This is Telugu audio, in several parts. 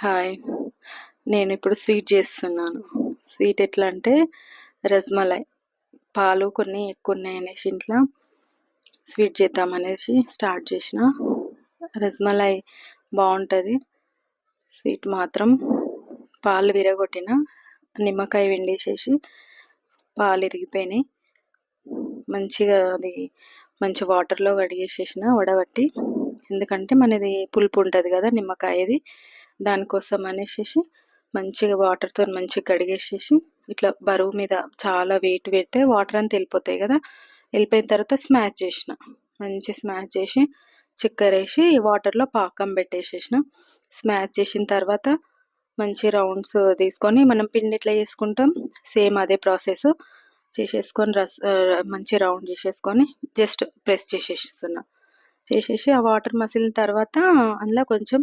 హాయ్. నేనిప్పుడు స్వీట్ జేస్తున్నాను. స్వీట్ ఎట్లా అంటే రస్మలై. పాలు కొన్ని ఎక్కువున్నాయనేసి ఇంట్ల స్వీట్ చేద్దామనేసి స్టార్ట్ చేసిన. రస్మలై బావుంటది. స్వీట్ మాత్రం పాలు విరగొట్టిన, నిమ్మకాయ పిండేసేసి పాలిరిగిపోయినాయి. మంచిగా అది మంచి వాటర్‌లో కడిగేసేసిన వడబట్టి. ఎందుకంటే మనది పులుపు ఉంటది కదా నిమ్మకాయది. దానికోసం అనేసేసి మంచిగా వాటర్‌తోని మంచిగా కడిగేసేసి ఇట్లా బరువు మీద చాలా వెయిట్ పెడితే వాటర్ అంతా వెళ్ళిపోతాయి కదా! వెళ్ళిపోయిన తర్వాత స్మాష్ చేసిన. మంచిగా స్మాష్ చేసి చక్కెరేసి వాటర్‌లో పాకం పెట్టేసేసిన. స్మాష్ చేసిన తర్వాత మంచి రౌండ్స్ తీసుకొని మనం పిండి ఎట్లా చేసుకుంటాం సేమ్ అదే ప్రాసెస్ చేసేసుకొని మంచి రౌండ్ చేసేసుకొని జస్ట్ ప్రెస్ చేసేస్తున్నా. చేసేసి ఆ వాటర్ మసిలిన తర్వాత అందులో కొంచెం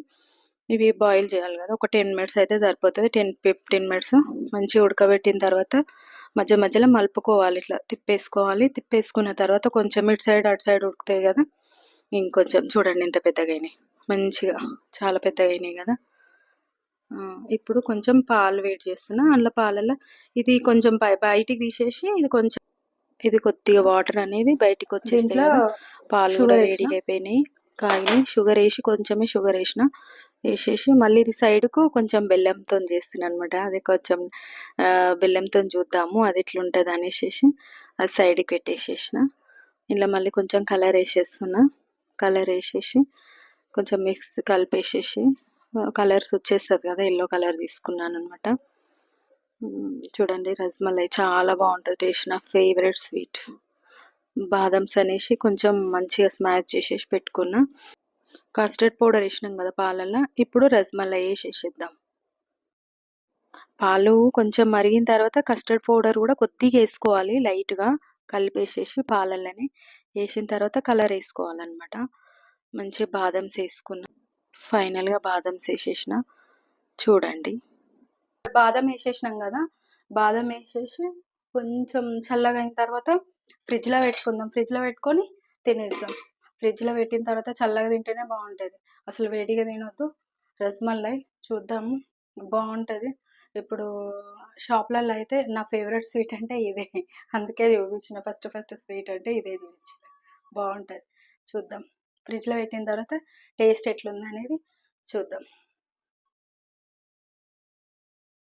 ఇవి బాయిల్ చేయాలి కదా! ఒక 10 మినిట్స్ అయితే సరిపోతది. 15 మినిట్స్ మంచిగా ఉడకబెట్టిన తర్వాత మధ్యలో మలుపుకోవాలి. ఇట్లా తిప్పేసుకోవాలి. తిప్పేసుకున్న తర్వాత కొంచెం ఇటు సైడ్ అటు సైడ్ ఉడుకుతాయి కదా! ఇంకొంచెం చూడండి ఎంత పెద్దగయినాయి. మంచిగా చాలా పెద్దగయినాయి కదా! ఇప్పుడు కొంచెం పాలు వేడి చేస్తున్నా. అందులో పాలల్లో ఇది కొంచెం బయటికి తీసేసి ఇది కొద్దిగా వాటర్ అనేది బయటికొచ్చేస్తాయి కదా! పాలు కూడా వేడిగా అయిపోయినాయి. కాగినాయి. కొంచెమే షుగర్ ఏసేసి మళ్ళీ ఇది సైడ్‌కు కొంచెం బెల్లంతోని చేస్తున్నా అది కొంచెం బెల్లంతోని చూద్దాము అది ఎట్లుంటది అనేసేసి అది సైడ్‌కి పెట్టేసేసిన. ఇందులో మళ్ళీ కొంచెం కలర్ ఏసేస్తున్నా. కలర్ ఏసేసి కొంచెం కలిపేసేసి కలర్ వచ్చేస్తది కదా! యెల్లో కలర్ తీసుకున్నాననమాట. చూడండి రస్మలై చాలా బావుంటది టేస్ట్. నా ఫేవరెట్ స్వీట్. బాదమ్స్ అనేసి కొంచెం మంచిగా స్మాష్ చేసేసి పెట్టుకున్నా. కస్టర్డ్ పౌడర్ ఏసినాం కదా పాలల్లో. ఇప్పుడు రస్మలై ఏసేసేద్దాం. పాలు కొంచెం మరిగిన తర్వాత కస్టర్డ్ పౌడర్ కూడా కొద్దిగా ఏసుకోవాలి లైట్‌గా కలిపేసేసి పాలల్లోనే. ఏసిన తర్వాత కలర్ ఏసుకోవాలనమాట. మంచిగా బాదమ్స్ ఏసుకున్నా. ఫైనల్‌గా బాదమ్స్ ఏసేసిన. చూడండి. బాదం ఏసేసినాం కదా! బాదం ఏసేసి కొంచెం చల్లగయిన తర్వాత ఫ్రిడ్జ్‌లో పెట్టుకుందాం. ఫ్రిడ్జ్‌లో పెట్టుకొని తినేద్దాం. ఫ్రిడ్జ్‌లో పెట్టిన తర్వాత చల్లగా తింటేనే బావుంటది. అసలు వేడిగా తినొద్దు. రస్మలై చూద్దాము బావుంటది. ఇప్పుడు షాప్‌లల్లో అయితే నా ఫేవరెట్ స్వీట్ అంటే ఇదే. అందుకే చూపించిన ఫస్ట్ స్వీట్ అంటే ఇదే చూపించిన. బావుంటది. చూద్దాం. ఫ్రిడ్జ్‌లో పెట్టిన తర్వాత టేస్ట్ ఎట్లుందనేది చూద్దాం.